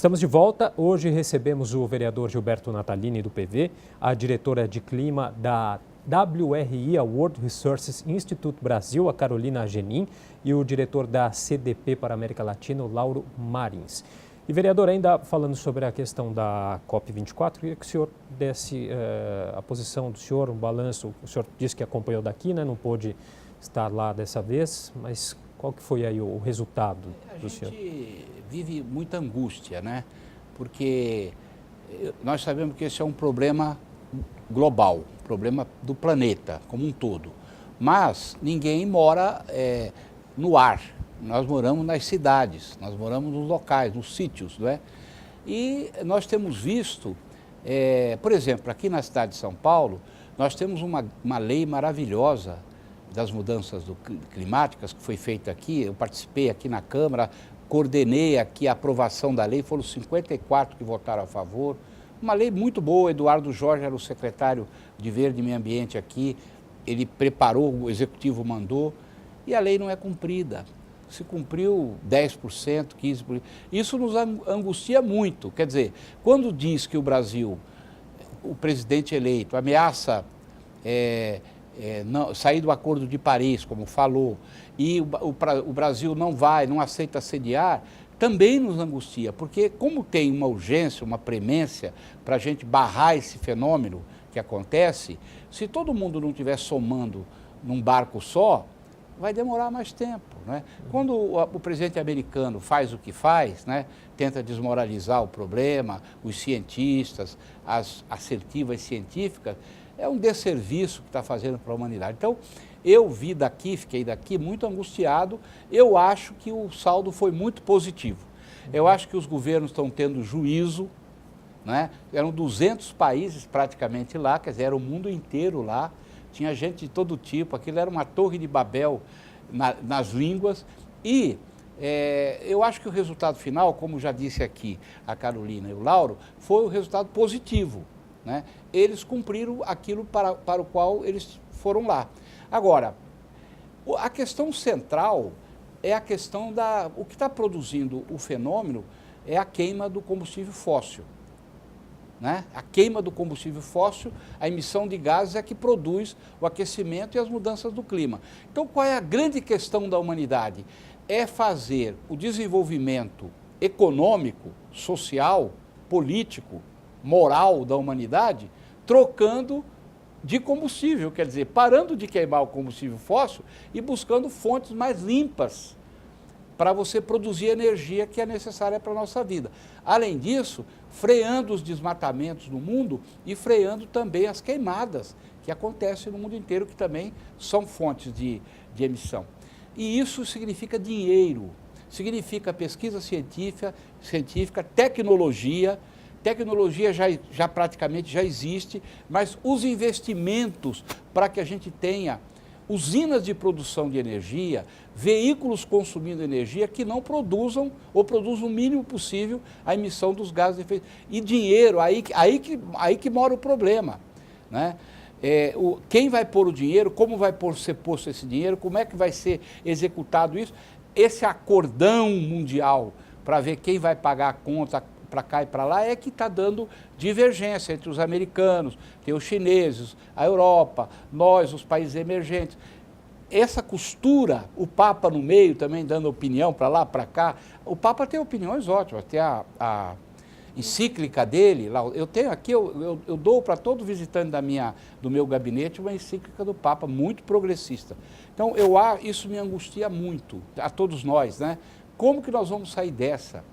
Estamos de volta. Hoje recebemos o vereador Gilberto Natalini, do PV, a diretora de clima da WRI, a World Resources Institute Brasil, a Carolina Genin, e o diretor da CDP para a América Latina, o Lauro Marins. E, vereador, ainda falando sobre a questão da COP24, queria que o senhor desse a posição do senhor, um balanço. O senhor disse que acompanhou daqui, né? Não pôde estar lá dessa vez, mas qual que foi aí o resultado do senhor? A gente vive muita angústia, né? Porque nós sabemos que esse é um problema global, problema do planeta como um todo. Mas ninguém mora no ar. Nós moramos nas cidades, nós moramos nos locais, nos sítios, não é? E nós temos visto, por exemplo, aqui na cidade de São Paulo, nós temos uma lei maravilhosa das mudanças climáticas que foi feita aqui. Eu participei aqui na Câmara, coordenei aqui a aprovação da lei, foram 54 que votaram a favor. Uma lei muito boa. Eduardo Jorge era o secretário de Verde e Meio Ambiente aqui, ele preparou, o Executivo mandou, e a lei não é cumprida. Se cumpriu 10%, 15%. Isso nos angustia muito. Quer dizer, quando diz que o Brasil, o presidente eleito, ameaça sair do Acordo de Paris, como falou, e o Brasil não aceita sediar, também nos angustia, porque como tem uma urgência, uma premência para a gente barrar esse fenômeno que acontece, se todo mundo não estiver somando num barco só, vai demorar mais tempo, né? Quando o presidente americano faz o que faz, né, tenta desmoralizar o problema, os cientistas, as assertivas científicas, é um desserviço que está fazendo para a humanidade. Então, eu fiquei daqui muito angustiado. Eu acho que o saldo foi muito positivo. Eu acho que os governos estão tendo juízo, né? Eram 200 países praticamente lá, quer dizer, era o mundo inteiro lá. Tinha gente de todo tipo, aquilo era uma torre de Babel nas línguas. E eu acho que o resultado final, como já disse aqui a Carolina e o Lauro, foi o resultado positivo, né? Eles cumpriram aquilo para o qual eles foram lá. Agora, a questão central é a questão o que está produzindo o fenômeno é a queima do combustível fóssil, né? A queima do combustível fóssil, a emissão de gases é que produz o aquecimento e as mudanças do clima. Então, qual é a grande questão da humanidade? É fazer o desenvolvimento econômico, social, político, moral da humanidade, trocando de combustível, quer dizer, parando de queimar o combustível fóssil e buscando fontes mais limpas para você produzir a energia que é necessária para a nossa vida. Além disso, freando os desmatamentos no mundo e freando também as queimadas que acontecem no mundo inteiro, que também são fontes de emissão. E isso significa dinheiro, significa pesquisa científica, tecnologia. Tecnologia já praticamente já existe, mas os investimentos para que a gente tenha usinas de produção de energia, veículos consumindo energia que não produzam ou produzam o mínimo possível a emissão dos gases de efeito. E dinheiro, aí que mora o problema, né? Quem vai pôr o dinheiro, como vai ser posto esse dinheiro, como é que vai ser executado isso? Esse acordão mundial para ver quem vai pagar a conta para cá e para lá é que está dando divergência entre os americanos, tem os chineses, a Europa, nós, os países emergentes. Essa costura, o Papa no meio também dando opinião para lá, para cá. O Papa tem opiniões ótimas, tem a encíclica dele, lá, eu tenho aqui, eu dou para todo visitante do meu gabinete uma encíclica do Papa, muito progressista. Então, isso me angustia muito, a todos nós, né? Como que nós vamos sair dessa?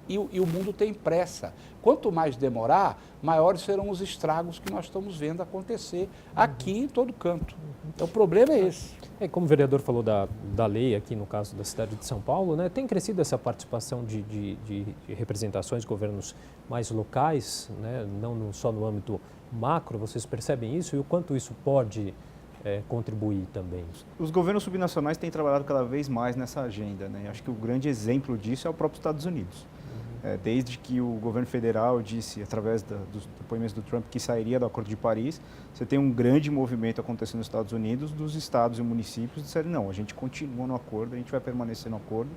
E o mundo tem pressa. Quanto mais demorar, maiores serão os estragos que nós estamos vendo acontecer aqui em todo canto. Então, o problema é esse. Como o vereador falou da lei aqui no caso da cidade de São Paulo, né, tem crescido essa participação de representações de governos mais locais, né, não só no âmbito macro. Vocês percebem isso e o quanto isso pode contribuir também? Os governos subnacionais têm trabalhado cada vez mais nessa agenda, né? Acho que o grande exemplo disso é o próprio Estados Unidos. Desde que o governo federal disse, através dos depoimentos do Trump, que sairia do Acordo de Paris, você tem um grande movimento acontecendo nos Estados Unidos, dos estados e municípios disseram, não, a gente continua no acordo, a gente vai permanecer no acordo,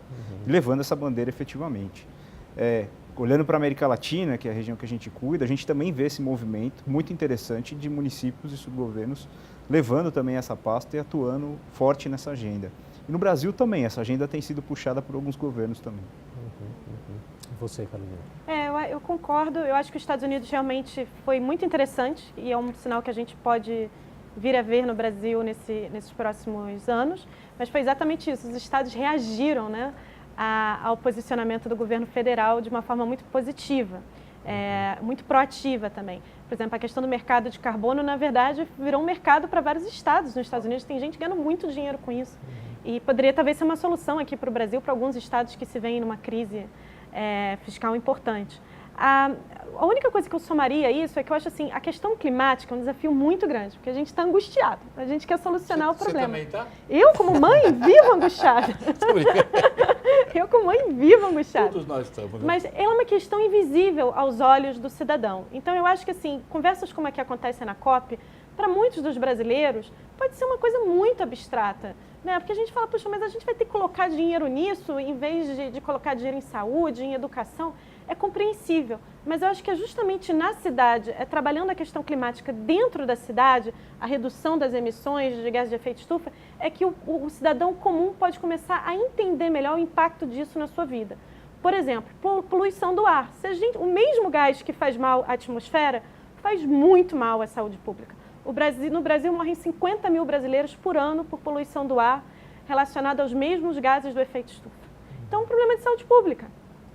levando essa bandeira efetivamente. olhando para a América Latina, que é a região que a gente cuida, a gente também vê esse movimento muito interessante de municípios e subgovernos levando também essa pasta e atuando forte nessa agenda. E no Brasil também, essa agenda tem sido puxada por alguns governos também. E você, Carolina? Eu concordo, eu acho que os Estados Unidos realmente foi muito interessante e é um sinal que a gente pode vir a ver no Brasil nesses próximos anos, mas foi exatamente isso, os estados reagiram, né, ao posicionamento do governo federal de uma forma muito positiva, muito proativa também. Por exemplo, a questão do mercado de carbono, na verdade, virou um mercado para vários estados. Nos Estados Unidos tem gente ganhando muito dinheiro com isso. E poderia talvez ser uma solução aqui para o Brasil, para alguns estados que se veem numa crise fiscal importante. A única coisa que eu somaria a isso é que eu acho assim, a questão climática é um desafio muito grande, porque a gente está angustiado, a gente quer solucionar o problema. Você também tá? Eu, como mãe, vivo angustiada. Eu, como mãe, vivo angustiada. Todos nós estamos. Né? Mas é uma questão invisível aos olhos do cidadão. Então, eu acho que, assim, conversas como a que acontece na COP, para muitos dos brasileiros, pode ser uma coisa muito abstrata. Né? Porque a gente fala, puxa, mas a gente vai ter que colocar dinheiro nisso, em vez de colocar dinheiro em saúde, em educação. É compreensível, mas eu acho que é justamente na cidade, trabalhando a questão climática dentro da cidade, a redução das emissões de gases de efeito estufa, é que o cidadão comum pode começar a entender melhor o impacto disso na sua vida. Por exemplo, poluição do ar. O mesmo gás que faz mal à atmosfera faz muito mal à saúde pública. No Brasil morrem 50 mil brasileiros por ano por poluição do ar relacionada aos mesmos gases do efeito estufa. Então, é um problema de saúde pública.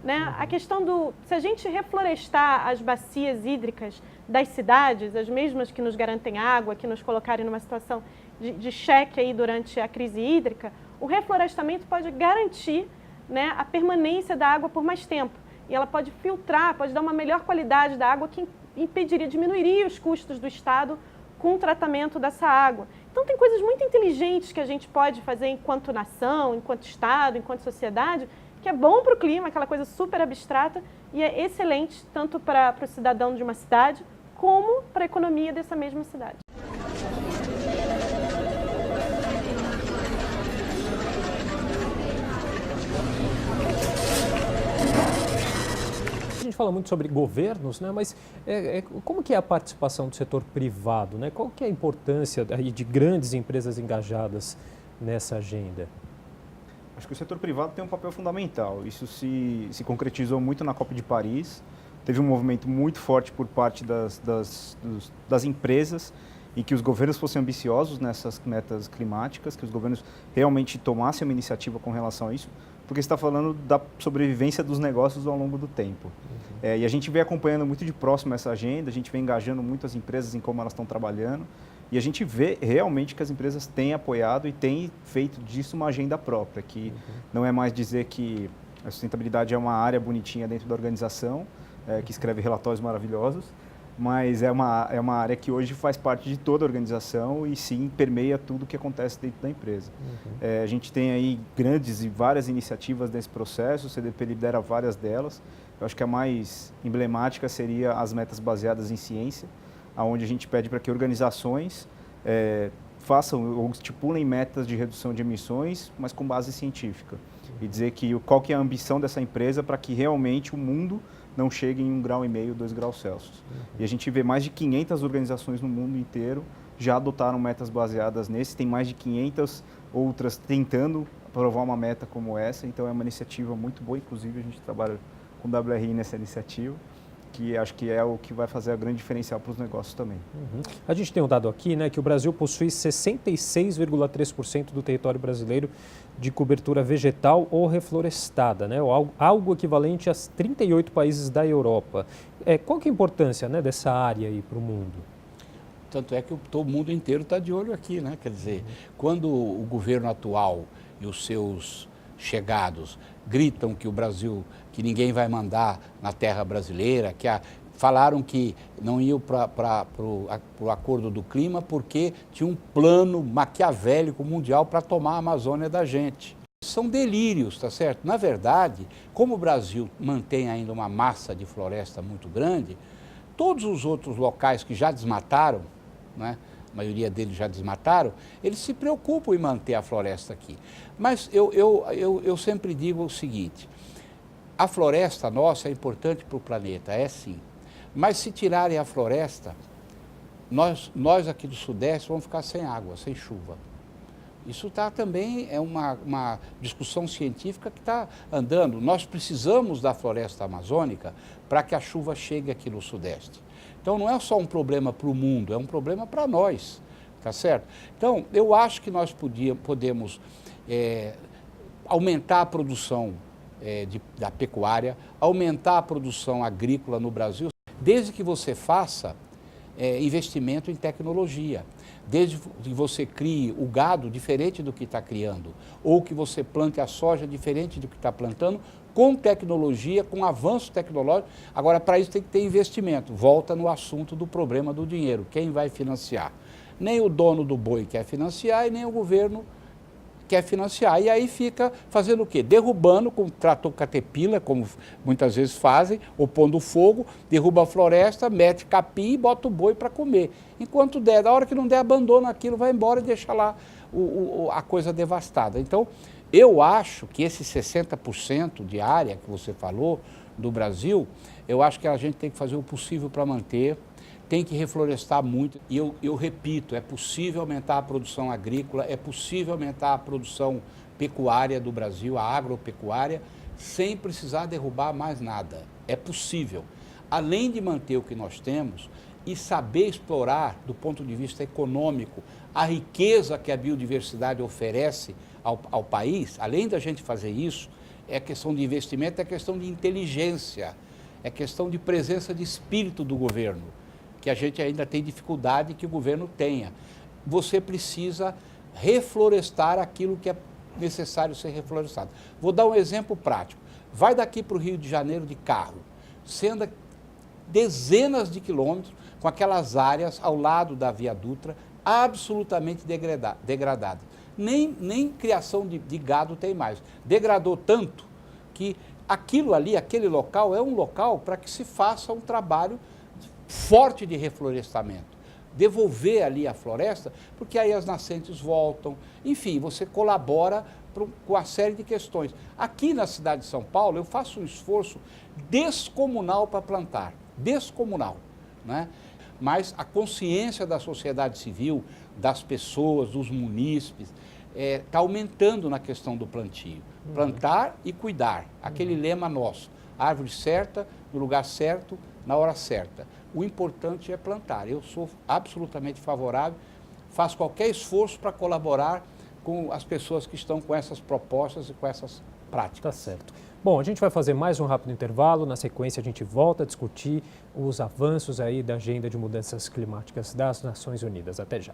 Né? A questão se a gente reflorestar as bacias hídricas das cidades, as mesmas que nos garantem água, que nos colocarem numa situação de cheque aí durante a crise hídrica, o reflorestamento pode garantir, né, a permanência da água por mais tempo. E ela pode filtrar, pode dar uma melhor qualidade da água que diminuiria os custos do Estado com o tratamento dessa água. Então tem coisas muito inteligentes que a gente pode fazer enquanto nação, enquanto Estado, enquanto sociedade, que é bom para o clima, aquela coisa super abstrata, e é excelente tanto para o cidadão de uma cidade, como para a economia dessa mesma cidade. A gente fala muito sobre governos, né? Mas como que é a participação do setor privado, né? Qual que é a importância aí de grandes empresas engajadas nessa agenda? Acho que o setor privado tem um papel fundamental. Isso se concretizou muito na COP de Paris. Teve um movimento muito forte por parte das empresas e que os governos fossem ambiciosos nessas metas climáticas, que os governos realmente tomassem uma iniciativa com relação a isso, porque você está falando da sobrevivência dos negócios ao longo do tempo. E a gente vem acompanhando muito de próximo essa agenda, a gente vem engajando muito as empresas em como elas estão trabalhando, e a gente vê realmente que as empresas têm apoiado e têm feito disso uma agenda própria, que não é mais dizer que a sustentabilidade é uma área bonitinha dentro da organização, que escreve relatórios maravilhosos, mas é uma área que hoje faz parte de toda a organização e sim permeia tudo o que acontece dentro da empresa. A gente tem aí grandes e várias iniciativas nesse processo, o CDP lidera várias delas. Eu acho que a mais emblemática seria as metas baseadas em ciência, onde a gente pede para que organizações façam ou estipulem metas de redução de emissões, mas com base científica. E dizer qual que é a ambição dessa empresa para que realmente o mundo não chegue em 1,5 grau, 2 graus Celsius. E a gente vê mais de 500 organizações no mundo inteiro já adotaram metas baseadas nesse, tem mais de 500 outras tentando aprovar uma meta como essa, então é uma iniciativa muito boa, inclusive a gente trabalha com o WRI nessa iniciativa, que acho que é o que vai fazer a grande diferencial para os negócios também. A gente tem um dado aqui, né, que o Brasil possui 66,3% do território brasileiro de cobertura vegetal ou reflorestada, né, algo equivalente a 38 países da Europa. Qual que é a importância, né, dessa área aí para o mundo? Tanto é que todo mundo inteiro está de olho aqui, né? Quer dizer, quando o governo atual e os seus chegados gritam que o Brasil, que ninguém vai mandar na terra brasileira, falaram que não iam para o acordo do clima porque tinha um plano maquiavélico mundial para tomar a Amazônia da gente. São delírios, tá certo? Na verdade, como o Brasil mantém ainda uma massa de floresta muito grande, todos os outros locais que já desmataram, né? A maioria deles já desmataram, eles se preocupam em manter a floresta aqui. Mas eu sempre digo o seguinte, a floresta nossa é importante para o planeta, é sim. Mas se tirarem a floresta, nós aqui do Sudeste vamos ficar sem água, sem chuva. Isso também é uma discussão científica que está andando. Nós precisamos da floresta amazônica para que a chuva chegue aqui no Sudeste. Então não é só um problema para o mundo, é um problema para nós, tá certo? Então eu acho que nós podemos aumentar a produção da pecuária, aumentar a produção agrícola no Brasil, desde que você faça investimento em tecnologia, desde que você crie o gado diferente do que está criando, ou que você plante a soja diferente do que está plantando, com tecnologia, com avanço tecnológico. Agora, para isso tem que ter investimento. Volta no assunto do problema do dinheiro. Quem vai financiar? Nem o dono do boi quer financiar e nem o governo quer financiar. E aí fica fazendo o quê? Derrubando com trator Caterpillar, como muitas vezes fazem, ou pondo fogo, derruba a floresta, mete capim e bota o boi para comer. Enquanto der, da hora que não der, abandona aquilo, vai embora e deixa lá a coisa devastada. Então, eu acho que esse 60% de área que você falou do Brasil, eu acho que a gente tem que fazer o possível para manter, tem que reflorestar muito. E eu repito, é possível aumentar a produção agrícola, é possível aumentar a produção pecuária do Brasil, a agropecuária, sem precisar derrubar mais nada. É possível. Além de manter o que nós temos e saber explorar, do ponto de vista econômico, a riqueza que a biodiversidade oferece ao país, além da gente fazer isso, é questão de investimento, é questão de inteligência, é questão de presença de espírito do governo, que a gente ainda tem dificuldade que o governo tenha. Você precisa reflorestar aquilo que é necessário ser reflorestado. Vou dar um exemplo prático. Vai daqui para o Rio de Janeiro de carro, sendo dezenas de quilômetros, com aquelas áreas ao lado da Via Dutra, absolutamente degradadas. Nem criação de gado tem mais. Degradou tanto que aquilo ali, aquele local, é um local para que se faça um trabalho forte de reflorestamento. Devolver ali a floresta, porque aí as nascentes voltam. Enfim, você colabora com a série de questões. Aqui na cidade de São Paulo, eu faço um esforço descomunal para plantar. Descomunal, né? Mas a consciência da sociedade civil, das pessoas, dos munícipes, está aumentando na questão do plantio. Plantar e cuidar, aquele lema nosso, árvore certa, no lugar certo, na hora certa. O importante é plantar. Eu sou absolutamente favorável, faço qualquer esforço para colaborar com as pessoas que estão com essas propostas e com essas práticas. Tá certo. Bom, a gente vai fazer mais um rápido intervalo. Na sequência, a gente volta a discutir os avanços aí da agenda de mudanças climáticas das Nações Unidas. Até já.